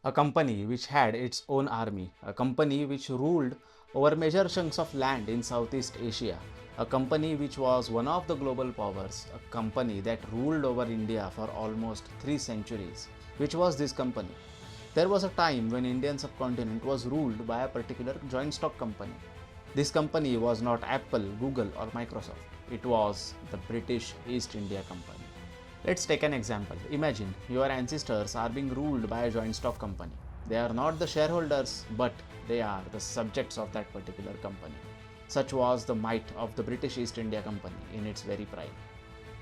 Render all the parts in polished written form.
a company which had its own army, a company which ruled over major chunks of land in Southeast Asia, a company which was one of the global powers, a company that ruled over India for almost 3 centuries. Which was this company? There was a time when Indian subcontinent was ruled by a particular joint stock company. This company was not Apple, Google or Microsoft. It was the British East India Company. Let's take an example. Imagine your ancestors are being ruled by a joint stock company. They are not the shareholders, but they are the subjects of that particular company. Such was the might of the British East India Company in its very prime.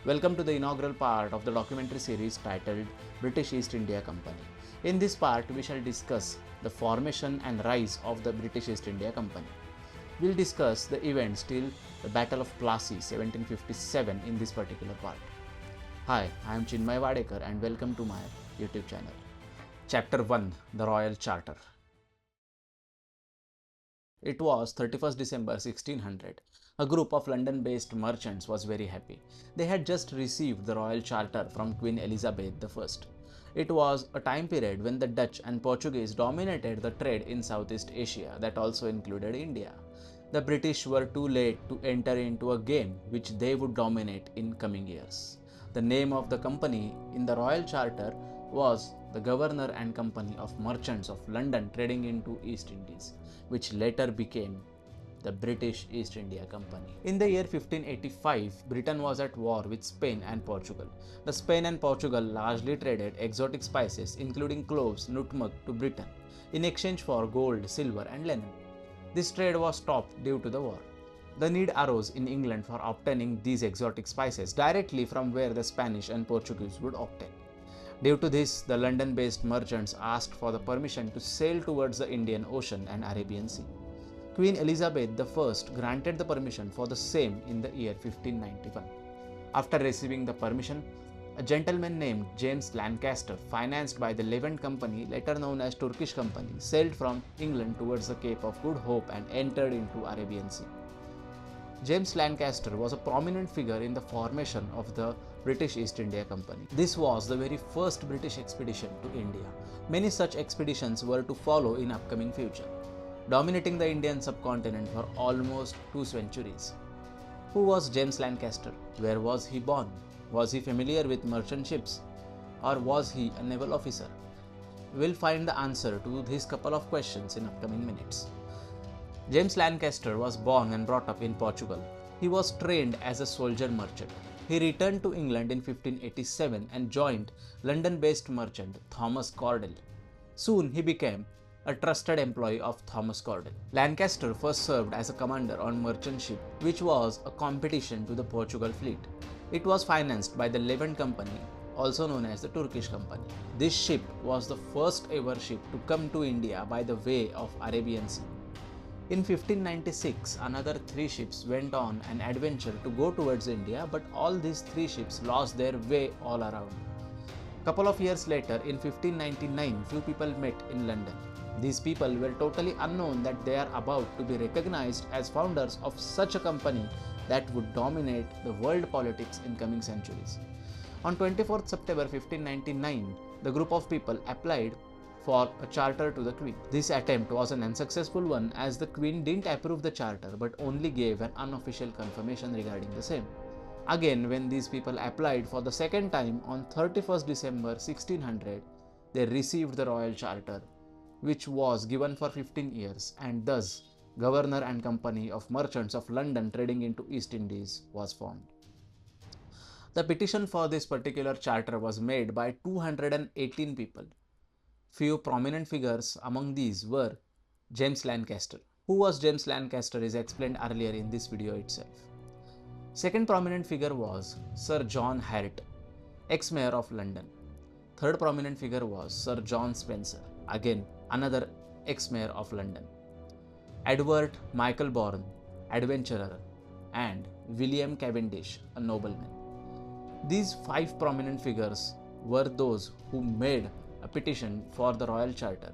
Welcome to the inaugural part of the documentary series titled British East India Company. In this part, we shall discuss the formation and rise of the British East India Company. We'll discuss the events till the Battle of Plassey 1757 in this particular part. Hi, I am Chinmaywadekar and welcome to my YouTube channel. Chapter 1, The Royal Charter. It was 31st December 1600. A group of London-based merchants was very happy. They had just received the Royal Charter from Queen Elizabeth I. It was a time period when the Dutch and Portuguese dominated the trade in Southeast Asia that also included India. The British were too late to enter into a game which they would dominate in coming years. The name of the company in the Royal Charter was the Governor and Company of Merchants of London trading into East Indies, which later became the British East India Company. In the year 1585, Britain was at war with Spain and Portugal. The Spain and Portugal largely traded exotic spices including cloves, nutmeg to Britain in exchange for gold, silver and linen. This trade was stopped due to the war. The need arose in England for obtaining these exotic spices directly from where the Spanish and Portuguese would obtain. Due to this, the London-based merchants asked for the permission to sail towards the Indian Ocean and Arabian Sea. Queen Elizabeth I granted the permission for the same in the year 1591. After receiving the permission, a gentleman named James Lancaster, financed by the Levant Company, later known as Turkish Company, sailed from England towards the Cape of Good Hope and entered into Arabian Sea. James Lancaster was a prominent figure in the formation of the British East India Company. This was the very first British expedition to India. Many such expeditions were to follow in upcoming future, dominating the Indian subcontinent for almost 2 centuries. Who was James Lancaster? Where was he born? Was he familiar with merchant ships? Or was he a naval officer? We'll find the answer to these couple of questions in upcoming minutes. James Lancaster was born and brought up in Portugal. He was trained as a soldier merchant. He returned to England in 1587 and joined London-based merchant Thomas Cordell. Soon he became a trusted employee of Thomas Cordell. Lancaster first served as a commander on merchant ship, which was a competition to the Portugal fleet. It was financed by the Levant Company, also known as the Turkish Company. This ship was the first ever ship to come to India by the way of Arabian Sea. In 1596, another 3 ships went on an adventure to go towards India, but all these 3 ships lost their way all around. Couple of years later, in 1599, few people met in London. These people were totally unknown that they are about to be recognized as founders of such a company that would dominate the world politics in coming centuries. On 24th September 1599, the group of people applied for a charter to the Queen. This attempt was an unsuccessful one as the Queen didn't approve the charter but only gave an unofficial confirmation regarding the same. Again, when these people applied for the second time on 31st December 1600, they received the Royal Charter, which was given for 15 years, and thus Governor and Company of Merchants of London trading into East Indies was formed. The petition for this particular charter was made by 218 people. Few prominent figures among these were James Lancaster. Who was James Lancaster is explained earlier in this video itself. Second prominent figure was Sir John Hart, ex-mayor of London. Third prominent figure was Sir John Spencer, again another ex-mayor of London. Edward Michael Bourne, adventurer, and William Cavendish, a nobleman. These 5 prominent figures were those who made a petition for the Royal Charter.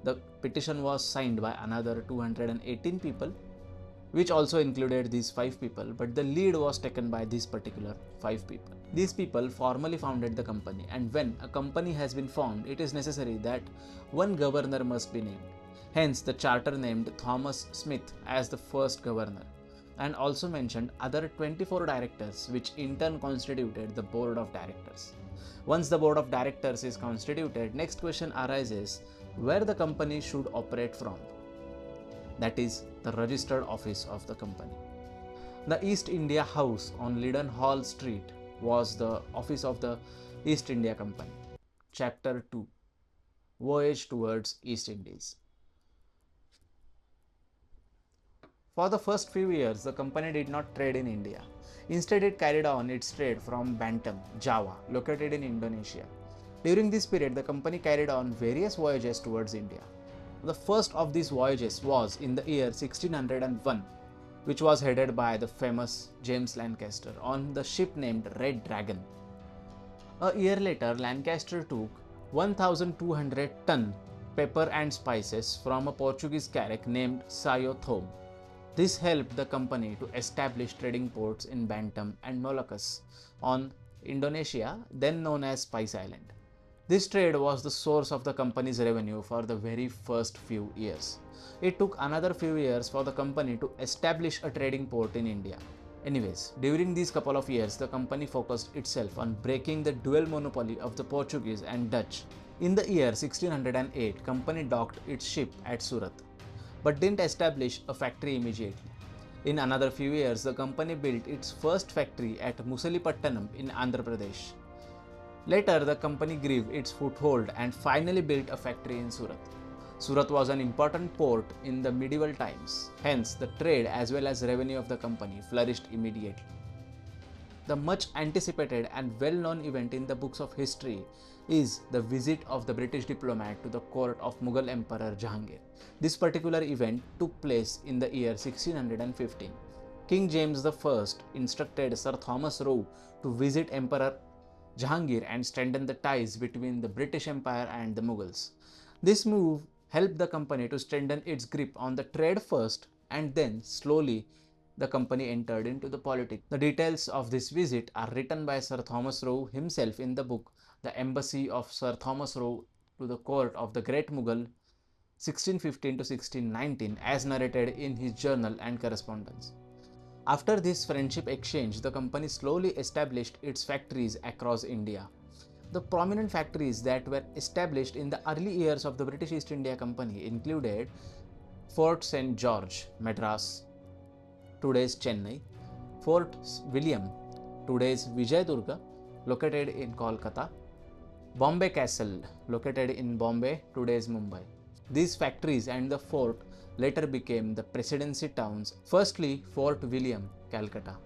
The petition was signed by another 218 people, which also included these 5 people, but the lead was taken by these particular 5 people. These people formally founded the company, and when a company has been formed, it is necessary that one governor must be named. Hence, the charter named Thomas Smith as the first governor, and also mentioned other 24 directors, which in turn constituted the board of directors. Once the board of directors is constituted, next question arises where the company should operate from. That is the registered office of the company. The East India House on Leadenhall Street was the office of the East India Company. Chapter 2: Voyage towards East Indies. For the first few years, the company did not trade in India. Instead, it carried on its trade from Bantam, Java, located in Indonesia. During this period, the company carried on various voyages towards India. The first of these voyages was in the year 1601, which was headed by the famous James Lancaster on the ship named Red Dragon. A year later, Lancaster took 1,200 ton pepper and spices from a Portuguese carrack named Sao Tome. This helped the company to establish trading ports in Bantam and Moluccas on Indonesia, then known as Spice Island. This trade was the source of the company's revenue for the very first few years. It took another few years for the company to establish a trading port in India. Anyways, during these couple of years, the company focused itself on breaking the dual monopoly of the Portuguese and Dutch. In the year 1608, company docked its ship at Surat, but didn't establish a factory immediately. In another few years, the company built its first factory at Musalipattanam in Andhra Pradesh. Later, the company grew its foothold and finally built a factory in Surat. Surat was an important port in the medieval times, hence the trade as well as revenue of the company flourished immediately. The much anticipated and well-known event in the books of history is the visit of the British diplomat to the court of Mughal Emperor Jahangir. This particular event took place in the year 1615. King James I instructed Sir Thomas Roe to visit Emperor Jahangir and strengthen the ties between the British Empire and the Mughals. This move helped the company to strengthen its grip on the trade first, and then slowly the company entered into the politics. The details of this visit are written by Sir Thomas Roe himself in the book The Embassy of Sir Thomas Roe to the Court of the Great Mughal 1615 to 1619 as narrated in his journal and correspondence. After this friendship exchange, the company slowly established its factories across India. The prominent factories that were established in the early years of the British East India Company included Fort St. George, Madras, today's Chennai; Fortwilliam, today's Vijayadurga, located in Calcutta; Bombay Castle, located in Bombay, today's Mumbai. These factories and the fort later became the presidency towns. Firstly, Fort William, Calcutta.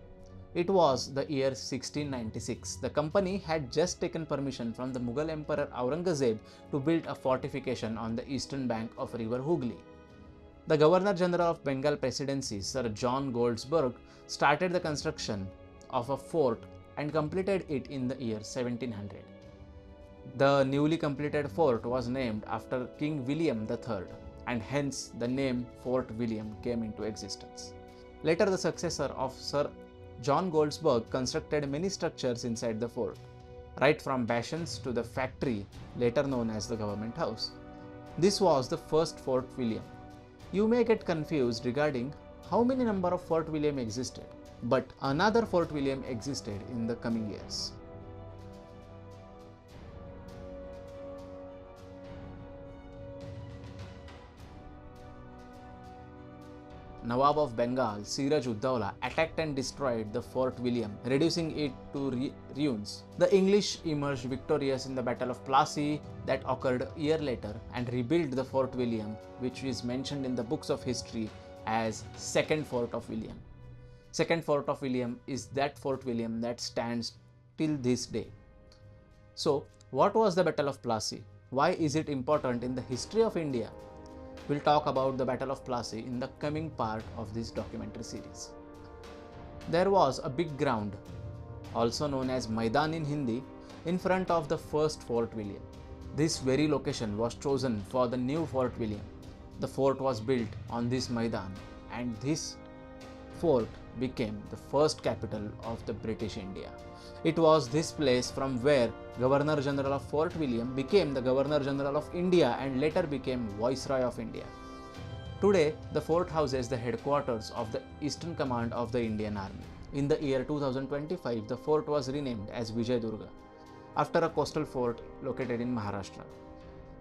It was the year 1696. The company had just taken permission from the Mughal Emperor Aurangzeb to build a fortification on the eastern bank of river Hooghly. The Governor General of Bengal Presidency, Sir John Goldsborough, started the construction of a fort and completed it in the year 1700. The newly completed fort was named after King William III, and hence the name Fort William came into existence. Later, the successor of Sir John Goldsborough constructed many structures inside the fort, right from bastions to the factory, later known as the Government House. This was the first Fort William. You may get confused regarding how many number of Fort William existed, but another Fort William existed in the coming years. Nawab of Bengal, Siraj Uddaulah, attacked and destroyed the Fort William, reducing it to ruins. The English emerged victorious in the Battle of Plassey that occurred a year later and rebuilt the Fort William, which is mentioned in the books of history as Second Fort of William. Second Fort of William is that Fort William that stands till this day. So, what was the Battle of Plassey? Why is it important in the history of India? We'll talk about the Battle of Plassey in the coming part of this documentary series. There was a big ground, also known as Maidan in Hindi, in front of the first Fort William. This very location was chosen for the new Fort William. The fort was built on this Maidan, and this fort became the first capital of the British India. It was this place from where Governor General of Fort William became the Governor General of India and later became Viceroy of India. Today, the fort houses the headquarters of the Eastern Command of the Indian Army. In the year 2025, the fort was renamed as Vijayadurga, after a coastal fort located in Maharashtra.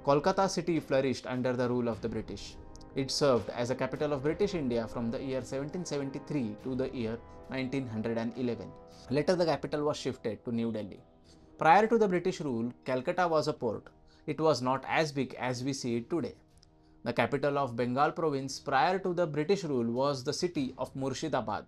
Kolkata city flourished under the rule of the British. It served as a capital of British India from the year 1773 to the year 1911. Later, the capital was shifted to New Delhi. Prior to the British rule, Calcutta was a port. It was not as big as we see it today. The capital of Bengal province prior to the British rule was the city of Murshidabad.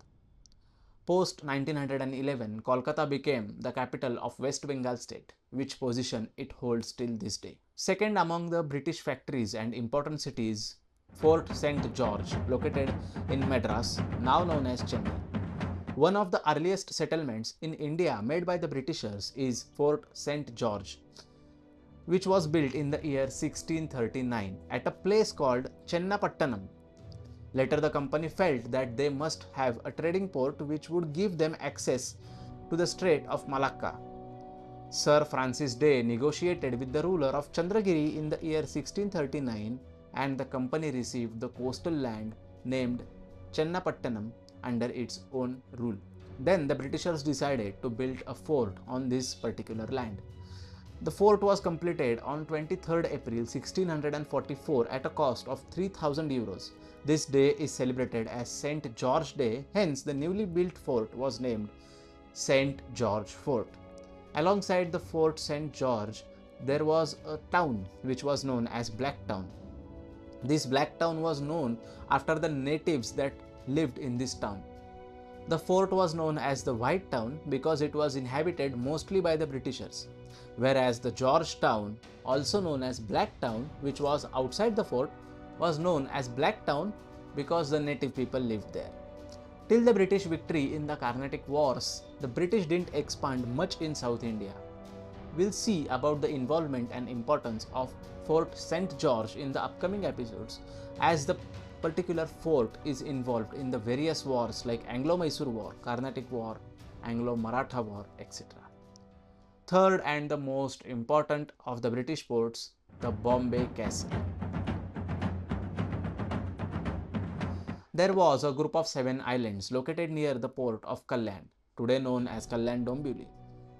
Post 1911, Kolkata became the capital of West Bengal state, which position it holds till this day. Second among the British factories and important cities, Fort St. George, located in Madras, now known as Chennai. One of the earliest settlements in India made by the Britishers is Fort St. George, which was built in the year 1639 at a place called Chennapattanam. Later, the company felt that they must have a trading port which would give them access to the Strait of Malacca. Sir Francis Day negotiated with the ruler of Chandragiri in the year 1639 and the company received the coastal land named Chennapattanam under its own rule. Then the Britishers decided to build a fort on this particular land. The fort was completed on 23rd April 1644 at a cost of 3000 euros. This day is celebrated as St. George Day, hence the newly built fort was named St. George Fort. Alongside the Fort St. George, there was a town which was known as Black Town. This Black Town was known after the natives that lived in this town. The fort was known as the White Town because it was inhabited mostly by the Britishers, whereas the George Town, also known as Black Town, which was outside the fort, was known as Black Town because the native people lived there. Till the British victory in the Carnatic Wars, the British didn't expand much in South India. We'll see about the involvement and importance of Fort St. George in the upcoming episodes, as the particular fort is involved in the various wars like Anglo-Mysore War, Carnatic War, Anglo-Maratha War, etc. Third and the most important of the British ports, the Bombay Castle. There was a group of 7 islands located near the port of Kalyan, today known as Kalyan Dombivli.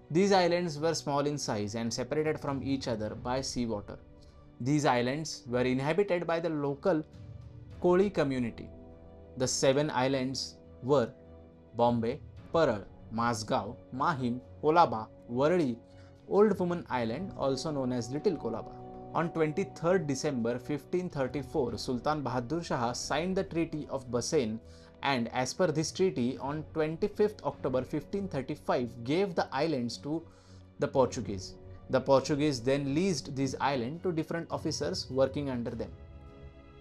These islands were small in size and separated from each other by seawater. These islands were inhabited by the local Koli community. The 7 islands were Bombay, Parad, Masgaon, Mahim, Kolaba, Warli, Old Woman Island, also known as Little Kolaba. On 23rd December 1534, Sultan Bahadur Shah signed the Treaty of Bassein, and as per this treaty, on 25th October 1535 gave the islands to the Portuguese. The Portuguese then leased these islands to different officers working under them.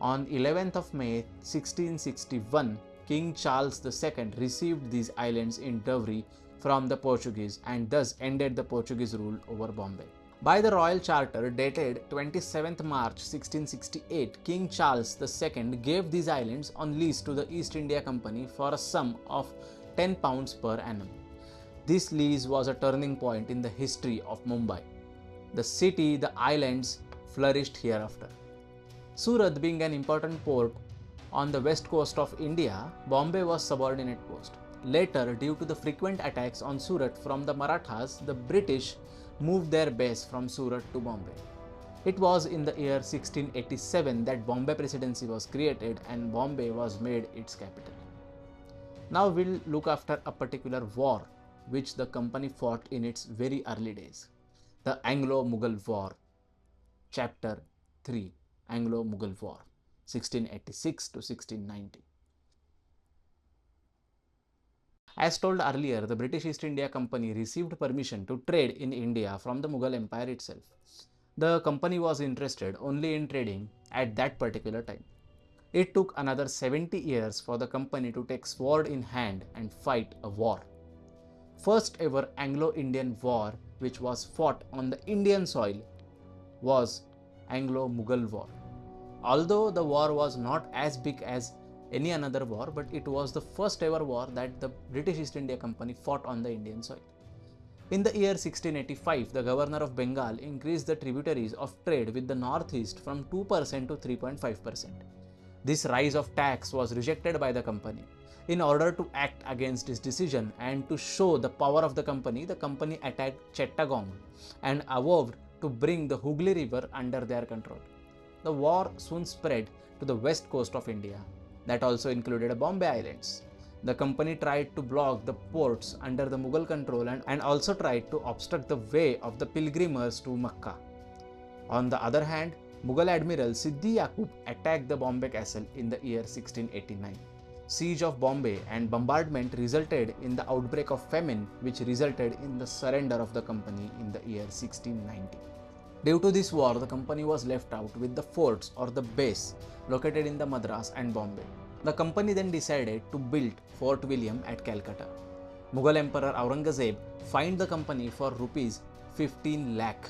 On 11th of May 1661, King Charles II received these islands in dowry from the Portuguese and thus ended the Portuguese rule over Bombay. By the Royal Charter dated 27th March 1668, King Charles II gave these islands on lease to the East India Company for a sum of £10 per annum. This lease was a turning point in the history of Mumbai. The city, the islands flourished hereafter. Surat being an important port on the west coast of India, Bombay was subordinate post. Later, due to the frequent attacks on Surat from the Marathas, the British moved their base from Surat to Bombay. It was in the year 1687 that Bombay Presidency was created and Bombay was made its capital. Now we'll look after a particular war which the company fought in its very early days. The Anglo-Mughal War, Chapter 3, Anglo-Mughal War, 1686 to 1690. As told earlier, the British East India Company received permission to trade in India from the Mughal Empire itself. The company was interested only in trading at that particular time. It took another 70 years for the company to take sword in hand and fight a war. First ever Anglo-Indian War which was fought on the Indian soil was Anglo-Mughal War. Although the war was not as big as any another war, but it was the first ever war that the British East India Company fought on the Indian soil. In the year 1685, the governor of Bengal increased the tributaries of trade with the northeast from 2% to 3.5%. This rise of tax was rejected by the company. In order to act against this decision and to show the power of the company attacked Chittagong and vowed to bring the Hooghly River under their control. The war soon spread to the west coast of India. That also included Bombay Islands. The company tried to block the ports under the Mughal control and also tried to obstruct the way of the pilgrims to Mecca. On the other hand, Mughal Admiral Siddi Yaqub attacked the Bombay castle in the year 1689. Siege of Bombay and bombardment resulted in the outbreak of famine, which resulted in the surrender of the company in the year 1690. Due to this war, the company was left out with the forts or the base located in the Madras and Bombay. The company then decided to build Fort William at Calcutta. Mughal Emperor Aurangzeb fined the company for rupees 15 lakh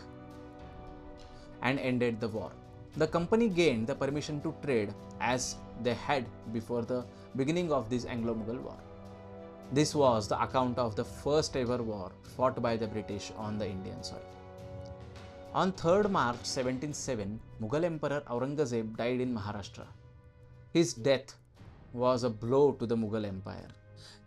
and ended the war. The company gained the permission to trade as they had before the beginning of this Anglo-Mughal war. This was the account of the first ever war fought by the British on the Indian soil. On 3rd March 1707, Mughal Emperor Aurangzeb died in Maharashtra. His death was a blow to the Mughal Empire.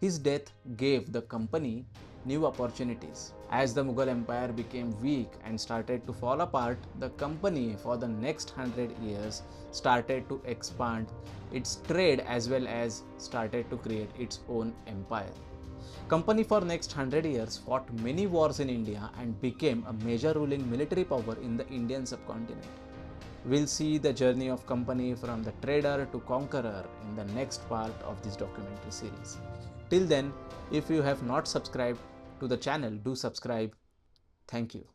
His death gave the company new opportunities. As the Mughal Empire became weak and started to fall apart, the company for the next 100 years started to expand its trade as well as started to create its own empire. Company for next 100 years fought many wars in India and became a major ruling military power in the Indian subcontinent. We'll see the journey of company from the trader to conqueror in the next part of this documentary series. Till then, if you have not subscribed to the channel, do subscribe. Thank you.